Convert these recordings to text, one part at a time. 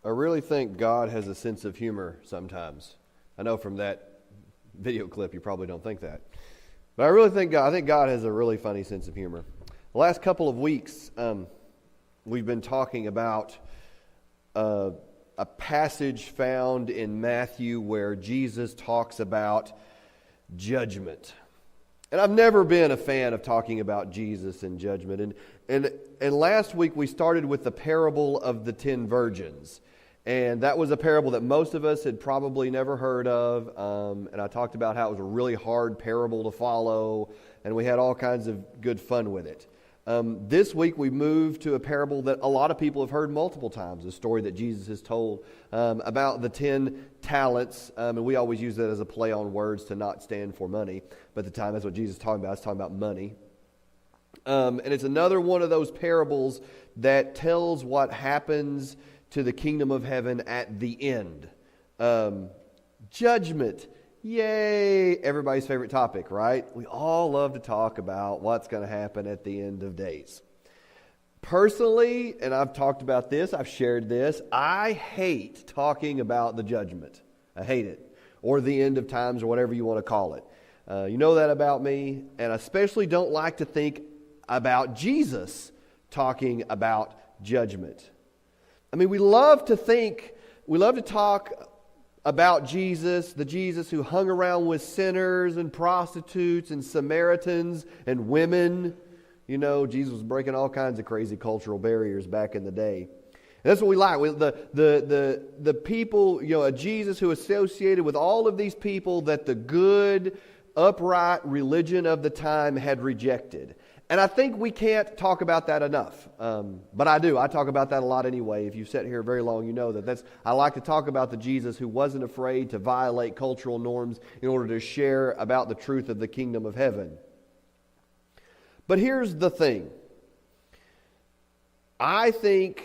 I really think God has a sense of humor sometimes. I know from that video clip you probably don't think that. But I think God has a really funny sense of humor. The last couple of weeks, we've been talking about a passage found in Matthew where Jesus talks about judgment. And I've never been a fan of talking about Jesus and judgment. And last week we started with the parable of the 10 virgins. And that was a parable that most of us had probably never heard of. And I talked about how it was a really hard parable to follow. And we had all kinds of good fun with it. This week we moved to a parable that a lot of people have heard multiple times. A story that Jesus has told about the 10 talents. And we always use that as a play on words to not stand for money. But at the time that's what Jesus is talking about. He's talking about money. And it's another one of those parables that tells what happens to the kingdom of heaven at the end. Judgment. Yay! Everybody's favorite topic, right? We all love to talk about what's going to happen at the end of days. Personally, and I've talked about this, I've shared this, I hate talking about the judgment. I hate it. Or the end of times, or whatever you want to call it. You know that about me, and I especially don't like to think about Jesus talking about judgment. I mean, we love to talk about Jesus, the Jesus who hung around with sinners and prostitutes and Samaritans and women. You know, Jesus was breaking all kinds of crazy cultural barriers back in the day. And that's what we like. The people, you know, a Jesus who associated with all of these people that the good, upright religion of the time had rejected. And I think we can't talk about that enough. But I do. I talk about that a lot anyway. If you've sat here very long, you know that I like to talk about the Jesus who wasn't afraid to violate cultural norms in order to share about the truth of the kingdom of heaven. But here's the thing. I think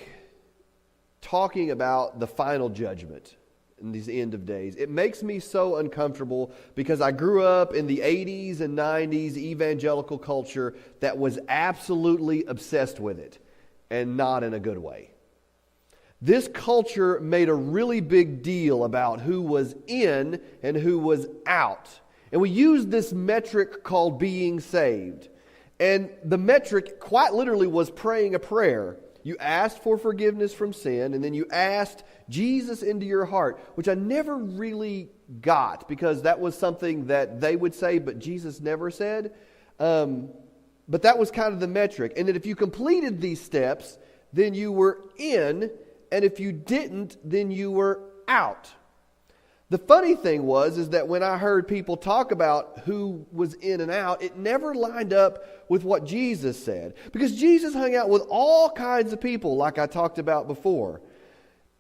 talking about the final judgment in these end of days, it makes me so uncomfortable because I grew up in the 80s and 90s evangelical culture that was absolutely obsessed with it, and not in a good way. This culture made a really big deal about who was in and who was out. And we used this metric called being saved. And the metric quite literally was praying a prayer. You asked for forgiveness from sin, and then you asked Jesus into your heart, which I never really got because that was something that they would say, but Jesus never said. But that was kind of the metric. And that if you completed these steps, then you were in, and if you didn't, then you were out. The funny thing is that when I heard people talk about who was in and out, it never lined up with what Jesus said. Because Jesus hung out with all kinds of people, like I talked about before.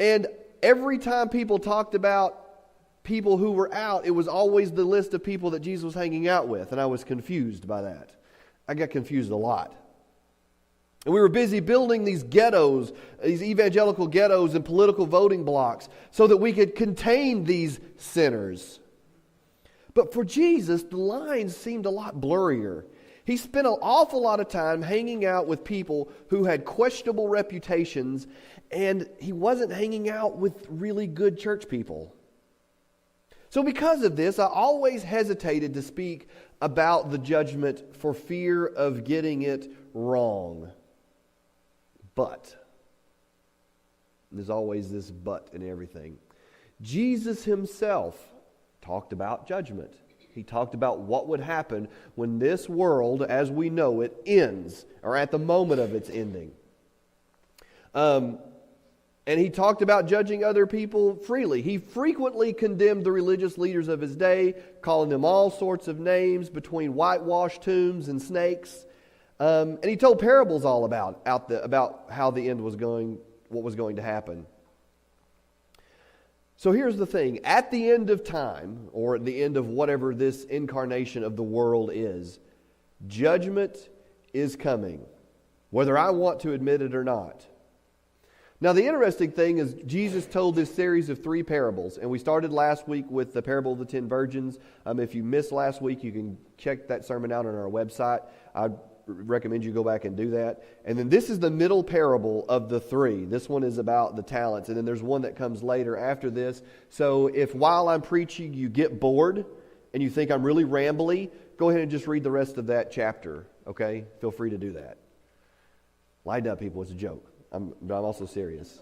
And every time people talked about people who were out, it was always the list of people that Jesus was hanging out with. And I was confused by that. I got confused a lot. And we were busy building these ghettos, these evangelical ghettos and political voting blocks so that we could contain these sinners. But for Jesus, the lines seemed a lot blurrier. He spent an awful lot of time hanging out with people who had questionable reputations, and he wasn't hanging out with really good church people. So because of this, I always hesitated to speak about the judgment for fear of getting it wrong. But, there's always this but in everything. Jesus himself talked about judgment. He talked about what would happen when this world, as we know it, ends, or at the moment of its ending. And he talked about judging other people freely. He frequently condemned the religious leaders of his day, calling them all sorts of names between whitewashed tombs and snakes. And he told parables all about how the end was going, what was going to happen. So here's the thing. At the end of time, or at the end of whatever this incarnation of the world is, judgment is coming, whether I want to admit it or not. Now the interesting thing is Jesus told this series of 3 parables, and we started last week with the parable of the 10 virgins. If you missed last week, you can check that sermon out on our website. recommend you go back and do that. And then this is the middle parable of the three. This one is about the talents. And then there's one that comes later after this. So if while I'm preaching you get bored and you think I'm really rambly, go ahead and just read the rest of that chapter. Okay? Feel free to do that. Lighten up, people. It's a joke. I'm also serious.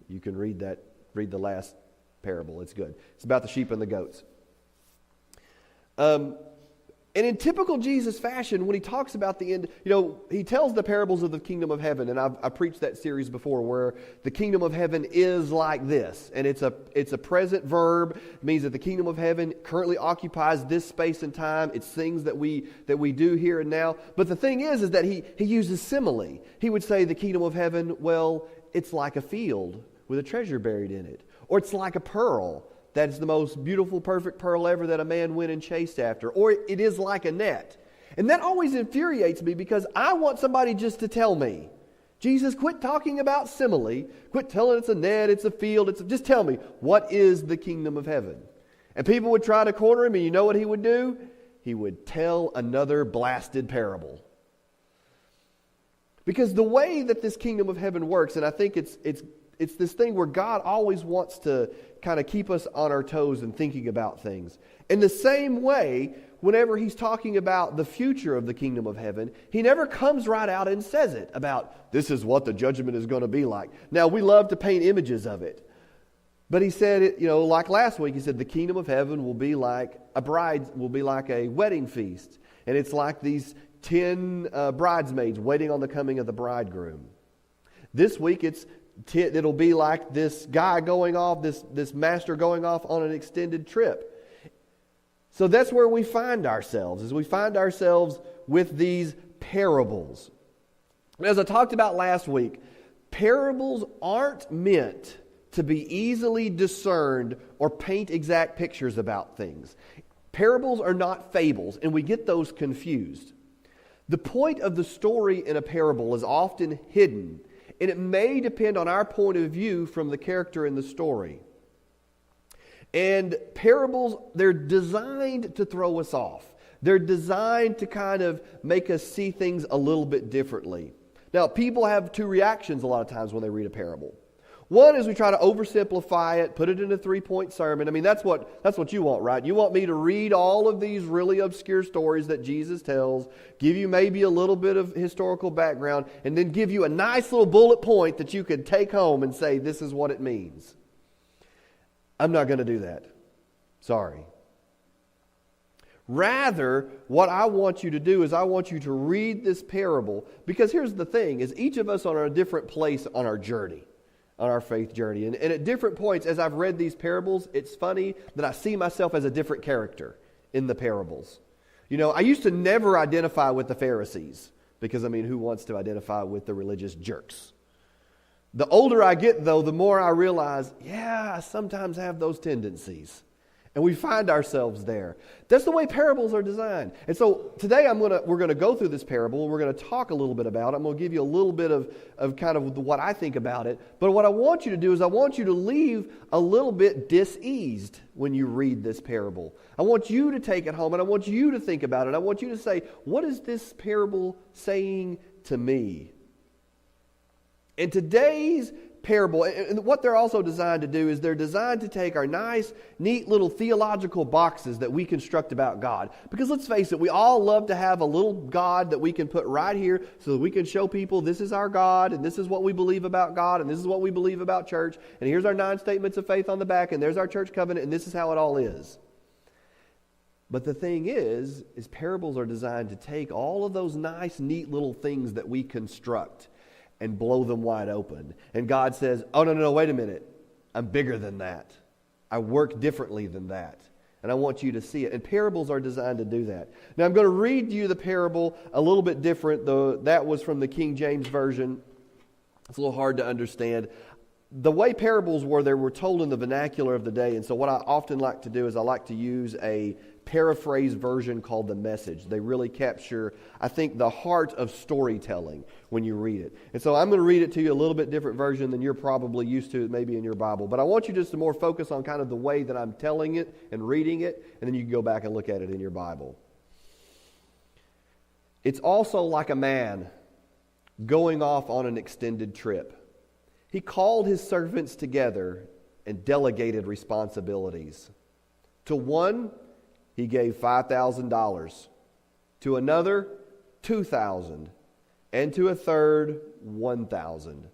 You can read the last parable. It's good. It's about the sheep and the goats. And in typical Jesus fashion, when he talks about the end, he tells the parables of the kingdom of heaven, and I've preached that series before, where the kingdom of heaven is like this, and it's a present verb. It means that the kingdom of heaven currently occupies this space and time. It's things that we do here and now. But the thing is that he uses simile. He would say the kingdom of heaven, well, it's like a field with a treasure buried in it, or it's like a pearl. That's the most beautiful, perfect pearl ever that a man went and chased after. Or it is like a net. And that always infuriates me because I want somebody just to tell me, Jesus, quit talking about simile. Quit telling it's a net, it's a field. Just tell me, what is the kingdom of heaven? And people would try to corner him, and you know what he would do? He would tell another blasted parable. Because the way that this kingdom of heaven works, and I think it's this thing where God always wants to kind of keep us on our toes and thinking about things. In the same way, whenever he's talking about the future of the kingdom of heaven, he never comes right out and says it about this is what the judgment is going to be like. Now, we love to paint images of it. But he said it, like last week, he said the kingdom of heaven will be like a wedding feast. And it's like these 10 bridesmaids waiting on the coming of the bridegroom. This week it'll be like this guy going off, this master going off on an extended trip. So that's where we find ourselves, is we find ourselves with these parables. As I talked about last week, parables aren't meant to be easily discerned or paint exact pictures about things. Parables are not fables, and we get those confused. The point of the story in a parable is often hidden, and it may depend on our point of view from the character in the story. And parables, they're designed to throw us off. They're designed to kind of make us see things a little bit differently. Now, people have two reactions a lot of times when they read a parable. One is we try to oversimplify it, put it in a 3-point sermon. I mean, that's what you want, right? You want me to read all of these really obscure stories that Jesus tells, give you maybe a little bit of historical background, and then give you a nice little bullet point that you could take home and say, this is what it means. I'm not going to do that. Sorry. Rather, what I want you to do is I want you to read this parable, because here's the thing, is each of us are in a different place on our journey. On our faith journey. And at different points, as I've read these parables, it's funny that I see myself as a different character in the parables. I used to never identify with the Pharisees, because, who wants to identify with the religious jerks? The older I get, though, the more I realize, I sometimes have those tendencies. And we find ourselves there. That's the way parables are designed. And so today we're going to go through this parable, and we're going to talk a little bit about it. I'm going to give you a little bit of kind of what I think about it. But what I want you to do is I want you to leave a little bit diseased when you read this parable. I want you to take it home, and I want you to think about it. I want you to say, what is this parable saying to me? And today's parable, and what they're also designed to do is they're designed to take our nice, neat little theological boxes that we construct about God. Because let's face it, we all love to have a little God that we can put right here so that we can show people this is our God, and this is what we believe about God, and this is what we believe about church, and here's our 9 statements of faith on the back, and there's our church covenant, and this is how it all is. But the thing is parables are designed to take all of those nice, neat little things that we construct and blow them wide open. And God says, oh, no, wait a minute. I'm bigger than that. I work differently than that. And I want you to see it. And parables are designed to do that. Now, I'm going to read you the parable a little bit different, though that was from the King James Version. It's a little hard to understand. The way parables were, they were told in the vernacular of the day. And so what I often like to do is I like to use a paraphrased version called The Message. They really capture, I think, the heart of storytelling when you read it. And so I'm going to read it to you a little bit different version than you're probably used to maybe in your Bible. But I want you just to more focus on kind of the way that I'm telling it and reading it, and then you can go back and look at it in your Bible. It's also like a man going off on an extended trip. He called his servants together and delegated responsibilities. To one, he gave $5,000. To another, $2,000. And to a third, $1,000,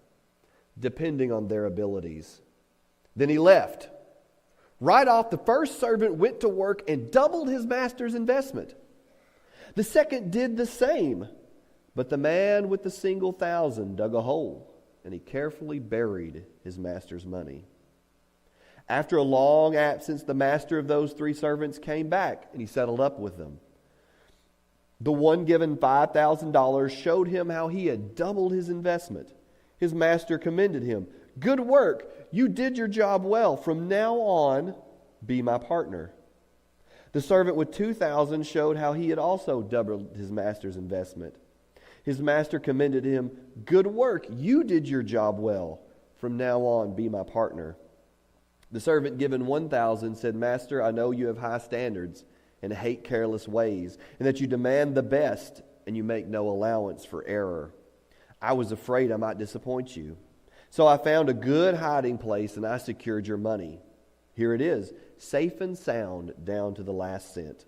depending on their abilities. Then he left. Right off, the first servant went to work and doubled his master's investment. The second did the same, but the man with the single $1,000 dug a hole, and he carefully buried his master's money. After a long absence, the master of those 3 servants came back, and he settled up with them. The one given $5,000 showed him how he had doubled his investment. His master commended him. "Good work. You did your job well. From now on, be my partner." The servant with $2,000 showed how he had also doubled his master's investment. His master commended him. "Good work. You did your job well. From now on, be my partner." The servant given $1,000 said, "Master, I know you have high standards and hate careless ways, and that you demand the best and you make no allowance for error. I was afraid I might disappoint you. So I found a good hiding place and I secured your money. Here it is, safe and sound down to the last cent."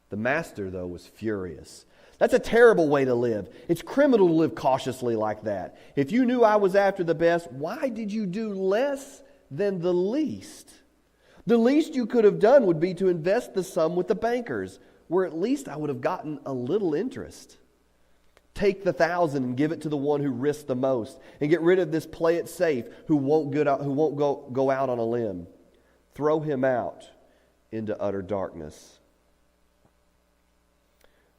The master, though, was furious. "That's a terrible way to live. It's criminal to live cautiously like that. If you knew I was after the best, why did you do less than the least? The least you could have done would be to invest the sum with the bankers, where at least I would have gotten a little interest. Take the $1,000 and give it to the one who risked the most, and get rid of this play it safe who won't go out on a limb. Throw him out into utter darkness."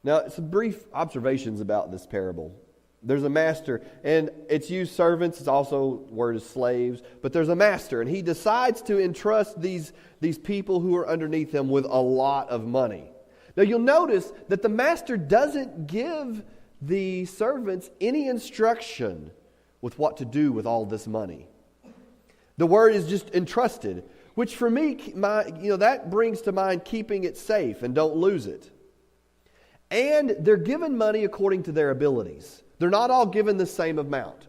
Now, some brief observations about this parable. There's a master, and it's used servants, it's also word is slaves, but there's a master, and he decides to entrust these people who are underneath him with a lot of money. Now, you'll notice that the master doesn't give the servants any instruction with what to do with all this money. The word is just entrusted, which for me, that brings to mind keeping it safe and don't lose it. And they're given money according to their abilities. They're not all given the same amount.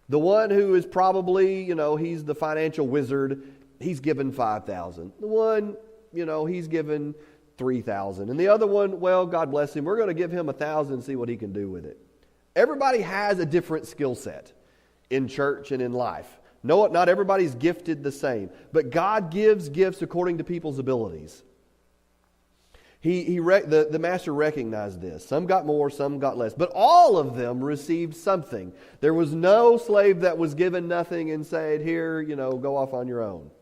The one who is probably, he's the financial wizard, he's given $5,000. The one, he's given $3,000. And the other one, well, God bless him, we're going to give him $1,000 and see what he can do with it. Everybody has a different skill set in church and in life. No, not everybody's gifted the same. But God gives gifts according to people's abilities. The master recognized this. Some got more, some got less. But all of them received something. There was no slave that was given nothing and said, "Here, go off on your own."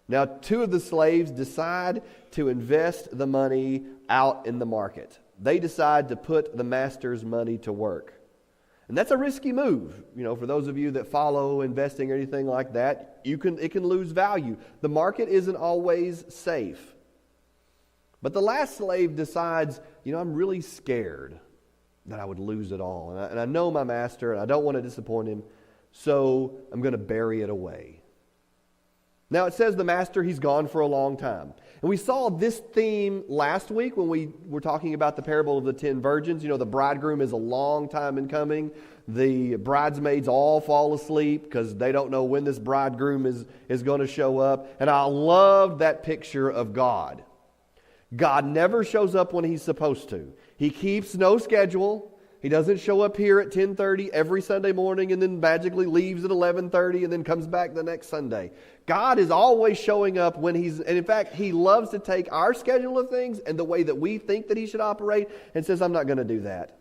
Now, 2 of the slaves decide to invest the money out in the market. They decide to put the master's money to work. And that's a risky move. For those of you that follow investing or anything like that, it can lose value. The market isn't always safe. But the last slave decides, I'm really scared that I would lose it all. And I know my master, and I don't want to disappoint him, so I'm going to bury it away. Now, it says the master, he's gone for a long time. And we saw this theme last week when we were talking about the parable of the 10 virgins. The bridegroom is a long time in coming. The bridesmaids all fall asleep because they don't know when this bridegroom is going to show up. And I loved that picture of God. God never shows up when he's supposed to. He keeps no schedule. He doesn't show up here at 10:30 every Sunday morning and then magically leaves at 11:30 and then comes back the next Sunday. God is always showing up when and in fact, he loves to take our schedule of things and the way that we think that he should operate and says, "I'm not going to do that."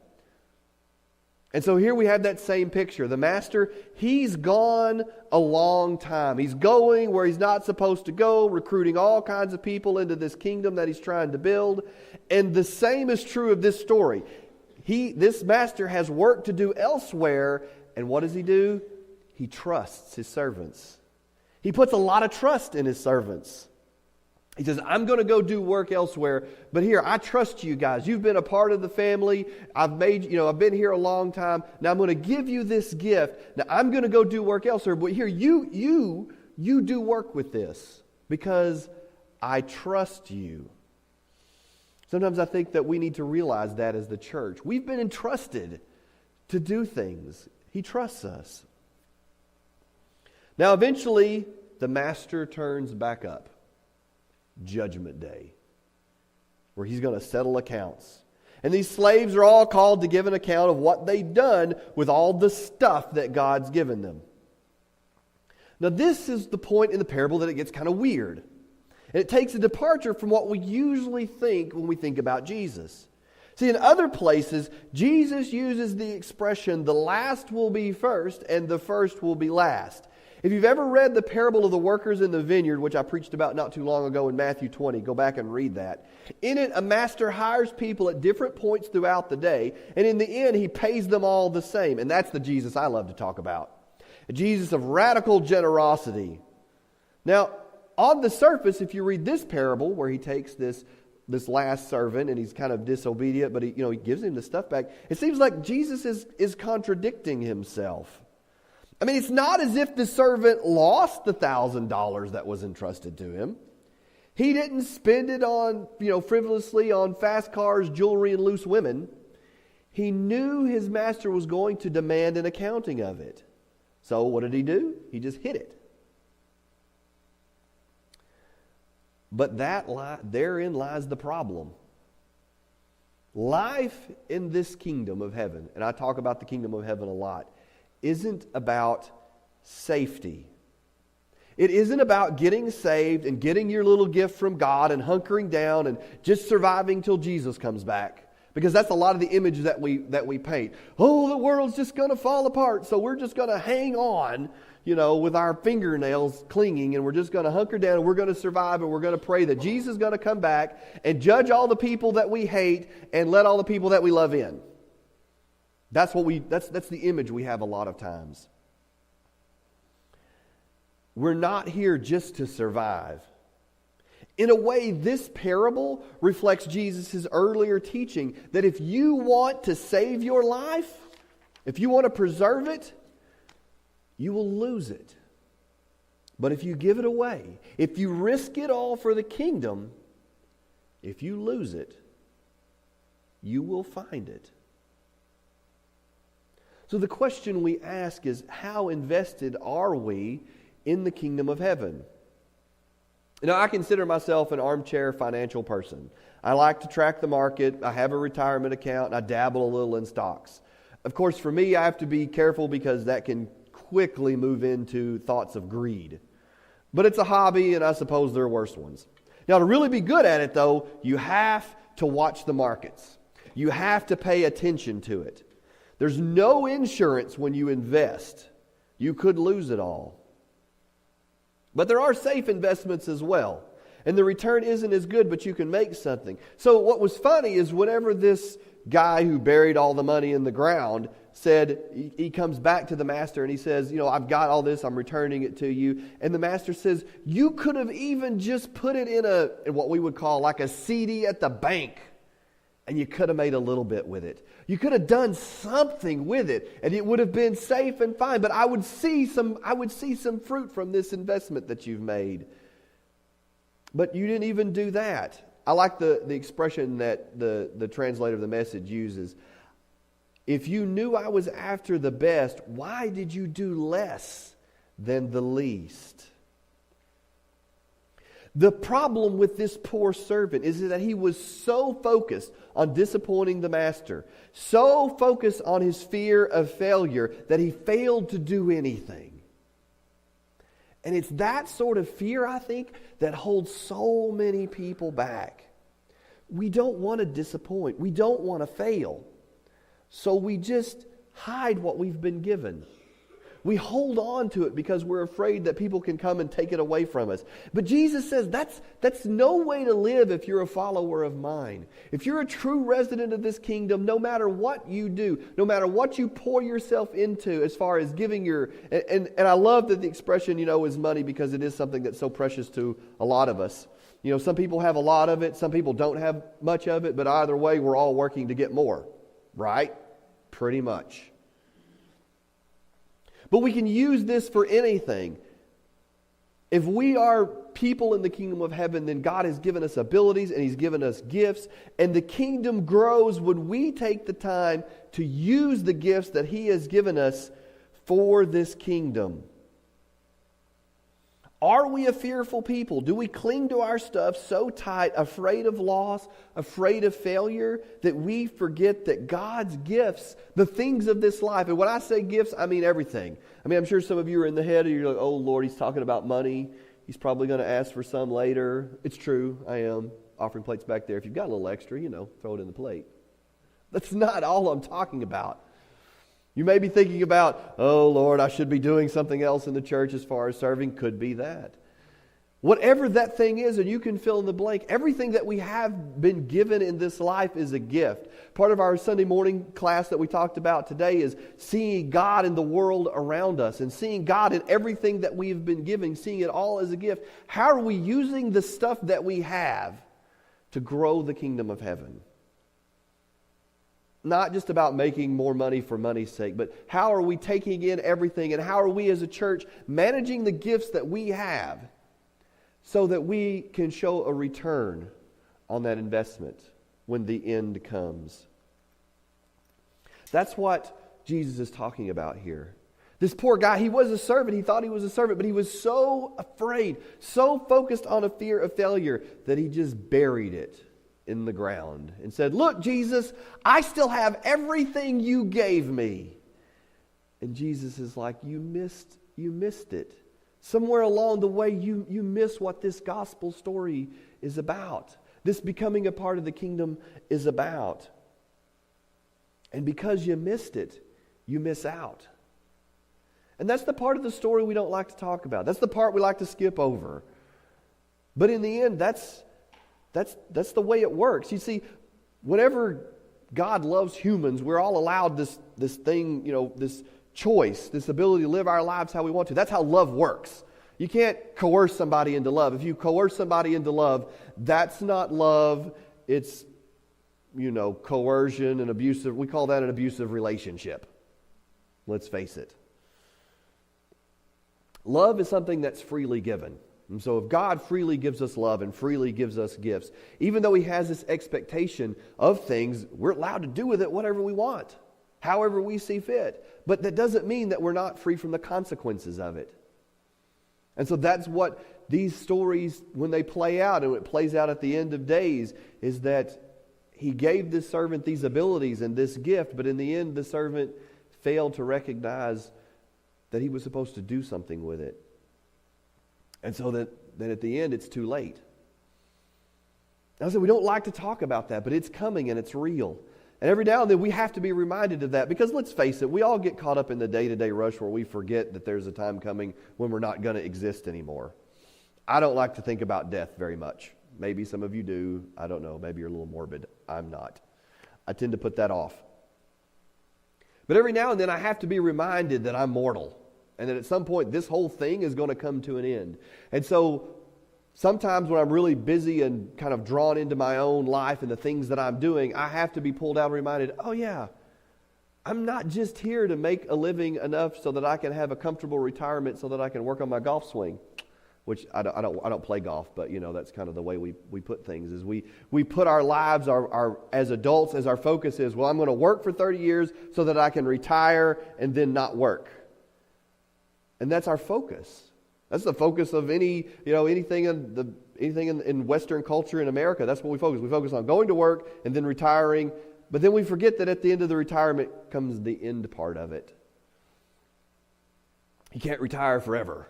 And so here we have that same picture. The master, he's gone a long time. He's going where he's not supposed to go, recruiting all kinds of people into this kingdom that he's trying to build. And the same is true of this story. This master has work to do elsewhere. And what does he do? He trusts his servants. He puts a lot of trust in his servants. He says, "I'm going to go do work elsewhere, but here, I trust you guys. You've been a part of the family. I've been here a long time. Now I'm going to give you this gift. Now I'm going to go do work elsewhere, but here, you do work with this because I trust you." Sometimes I think that we need to realize that as the church. We've been entrusted to do things. He trusts us. Now, eventually, the master turns back up. Judgment Day, where he's going to settle accounts. And these slaves are all called to give an account of what they've done with all the stuff that God's given them. Now, this is the point in the parable that it gets kind of weird. And it takes a departure from what we usually think when we think about Jesus. See, in other places, Jesus uses the expression, the last will be first and the first will be last. If you've ever read the parable of the workers in the vineyard, which I preached about not too long ago in Matthew 20, go back and read that. In it, a master hires people at different points throughout the day, and in the end, he pays them all the same. And that's the Jesus I love to talk about. A Jesus of radical generosity. Now, on the surface, if you read this parable, where he takes this last servant and he's kind of disobedient, but he gives him the stuff back, it seems like Jesus is contradicting himself. I mean, it's not as if the servant lost the $1,000 that was entrusted to him. He didn't spend it on, frivolously on fast cars, jewelry, and loose women. He knew his master was going to demand an accounting of it. So what did he do? He just hid it. But therein lies the problem. Life in this kingdom of heaven, and I talk about the kingdom of heaven a lot, isn't about safety. It isn't about getting saved and getting your little gift from God and hunkering down and just surviving till Jesus comes back. Because that's a lot of the image that we paint. Oh, the world's just going to fall apart, so we're just going to hang on, with our fingernails clinging, and we're just going to hunker down and we're going to survive, and we're going to pray that Jesus is going to come back and judge all the people that we hate and let all the people that we love in. That's the image we have a lot of times. We're not here just to survive. In a way, this parable reflects Jesus' earlier teaching that if you want to save your life, if you want to preserve it, you will lose it. But if you give it away, if you risk it all for the kingdom, if you lose it, you will find it. So the question we ask is, how invested are we in the kingdom of heaven? I consider myself an armchair financial person. I like to track the market. I have a retirement account, and I dabble a little in stocks. Of course, for me, I have to be careful because that can quickly move into thoughts of greed. But it's a hobby, and I suppose there are worse ones. Now, to really be good at it, though, you have to watch the markets. You have to pay attention to it. There's no insurance when you invest. You could lose it all. But there are safe investments as well. And the return isn't as good, but you can make something. So what was funny is whenever this guy who buried all the money in the ground said, he comes back to the master and he says, I've got all this, I'm returning it to you. And the master says, you could have even just put it in what we would call like a CD at the bank. And you could have made a little bit with it. You could have done something with it, and it would have been safe and fine. But I would see some fruit from this investment that you've made. But you didn't even do that. I like the expression that the translator of the Message uses. If you knew I was after the best, why did you do less than the least? The problem with this poor servant is that he was so focused on disappointing the master, so focused on his fear of failure that he failed to do anything. And it's that sort of fear, I think, that holds so many people back. We don't want to disappoint. We don't want to fail. So we just hide what we've been given. We hold on to it because we're afraid that people can come and take it away from us. But Jesus says that's no way to live if you're a follower of mine. If you're a true resident of this kingdom, no matter what you do, no matter what you pour yourself into as far as giving your... And I love that the expression, is money, because it is something that's so precious to a lot of us. Some people have a lot of it, some people don't have much of it, but either way, we're all working to get more. Right? Pretty much. But we can use this for anything. If we are people in the kingdom of heaven, then God has given us abilities and He's given us gifts. And the kingdom grows when we take the time to use the gifts that He has given us for this kingdom. Are we a fearful people? Do we cling to our stuff so tight, afraid of loss, afraid of failure, that we forget that God's gifts, the things of this life, and when I say gifts, I mean everything. I mean, I'm sure some of you are in the head and you're like, oh Lord, He's talking about money. He's probably going to ask for some later. It's true, I am. Offering plate's back there. If you've got a little extra, throw it in the plate. That's not all I'm talking about. You may be thinking about, oh Lord, I should be doing something else in the church as far as serving. Could be that. Whatever that thing is, and you can fill in the blank, everything that we have been given in this life is a gift. Part of our Sunday morning class that we talked about today is seeing God in the world around us and seeing God in everything that we've been given, seeing it all as a gift. How are we using the stuff that we have to grow the kingdom of heaven? Not just about making more money for money's sake, but how are we taking in everything, and how are we as a church managing the gifts that we have so that we can show a return on that investment when the end comes? That's what Jesus is talking about here. This poor guy, he was a servant. He thought he was a servant, but he was so afraid, so focused on a fear of failure that he just buried it in the ground and said, look, Jesus, I still have everything you gave me. And Jesus is like, you missed it. Somewhere along the way, you miss what this gospel story is about. This becoming a part of the kingdom is about. And because you missed it, you miss out. And that's the part of the story we don't like to talk about. That's the part we like to skip over. But in the end, that's the way it works. You see, whenever God loves humans, we're all allowed this thing, this choice, this ability to live our lives how we want to. That's how love works. You can't coerce somebody into love. If you coerce somebody into love, that's not love. It's, coercion and abusive. We call that an abusive relationship. Let's face it. Love is something that's freely given. And so if God freely gives us love and freely gives us gifts, even though He has this expectation of things, we're allowed to do with it whatever we want, however we see fit. But that doesn't mean that we're not free from the consequences of it. And so that's what these stories, when they play out, and it plays out at the end of days, is that He gave this servant these abilities and this gift, but in the end the servant failed to recognize that he was supposed to do something with it. And so that at the end, it's too late. Now, so we don't like to talk about that, but it's coming and it's real. And every now and then we have to be reminded of that, because let's face it, we all get caught up in the day-to-day rush where we forget that there's a time coming when we're not going to exist anymore. I don't like to think about death very much. Maybe some of you do. I don't know. Maybe you're a little morbid. I'm not. I tend to put that off. But every now and then I have to be reminded that I'm mortal, and that at some point this whole thing is going to come to an end. And so sometimes when I'm really busy and kind of drawn into my own life and the things that I'm doing, I have to be pulled out and reminded, oh yeah, I'm not just here to make a living enough so that I can have a comfortable retirement so that I can work on my golf swing, which I don't play golf, but that's kind of the way we put things, is we put our lives, our as adults, as our focus is, well, I'm going to work for 30 years so that I can retire and then not work. And that's our focus. That's the focus of anything in Western culture in America. That's what we focus. We focus on going to work and then retiring, but then we forget that at the end of the retirement comes the end part of it. You can't retire forever.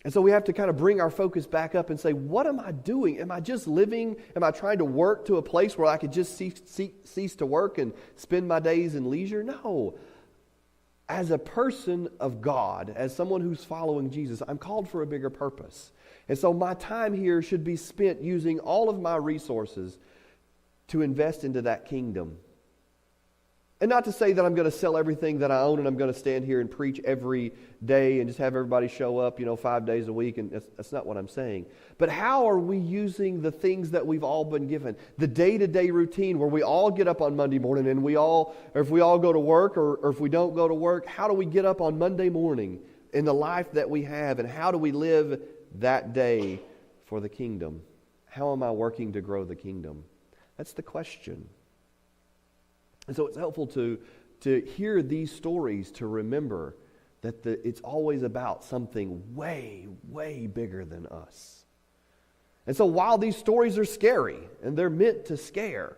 And so we have to kind of bring our focus back up and say, what am I doing? Am I just living? Am I trying to work to a place where I could just cease to work and spend my days in leisure? No. As a person of God, as someone who's following Jesus, I'm called for a bigger purpose. And so my time here should be spent using all of my resources to invest into that kingdom. And not to say that I'm going to sell everything that I own and I'm going to stand here and preach every day and just have everybody show up, 5 days a week. And that's not what I'm saying. But how are we using the things that we've all been given? The day-to-day routine where we all get up on Monday morning and if we all go to work or if we don't go to work, how do we get up on Monday morning in the life that we have, and how do we live that day for the kingdom? How am I working to grow the kingdom? That's the question. And so it's helpful to hear these stories, to remember that it's always about something way, way bigger than us. And so while these stories are scary, and they're meant to scare,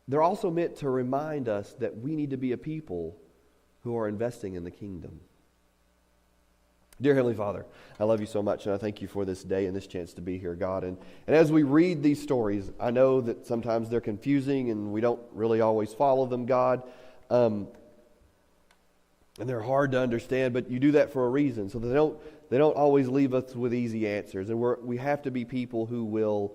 they're also meant to remind us that we need to be a people who are investing in the kingdom. Dear Heavenly Father, I love you so much, and I thank you for this day and this chance to be here, God. And as we read these stories, I know that sometimes they're confusing and we don't really always follow them, God. And they're hard to understand, but you do that for a reason, so they don't always leave us with easy answers. And we have to be people who will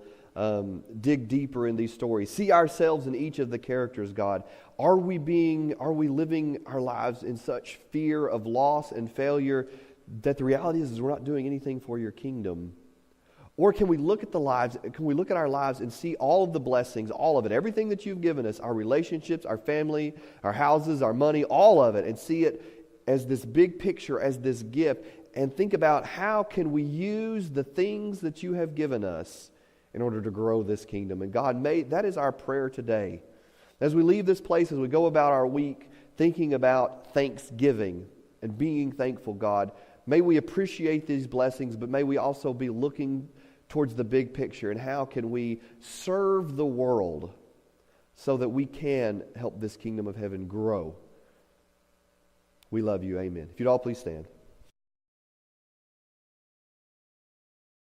dig deeper in these stories, see ourselves in each of the characters, God. Are we living our lives in such fear of loss and failure that the reality is we're not doing anything for your kingdom? Or can we look at our lives and see all of the blessings, all of it, everything that you've given us, our relationships, our family, our houses, our money, all of it, and see it as this big picture, as this gift, and think about how can we use the things that you have given us in order to grow this kingdom. And God, that is our prayer today. As we leave this place, as we go about our week, thinking about thanksgiving and being thankful, God, may we appreciate these blessings, but may we also be looking towards the big picture and how can we serve the world so that we can help this kingdom of heaven grow. We love you. Amen. If you'd all please stand.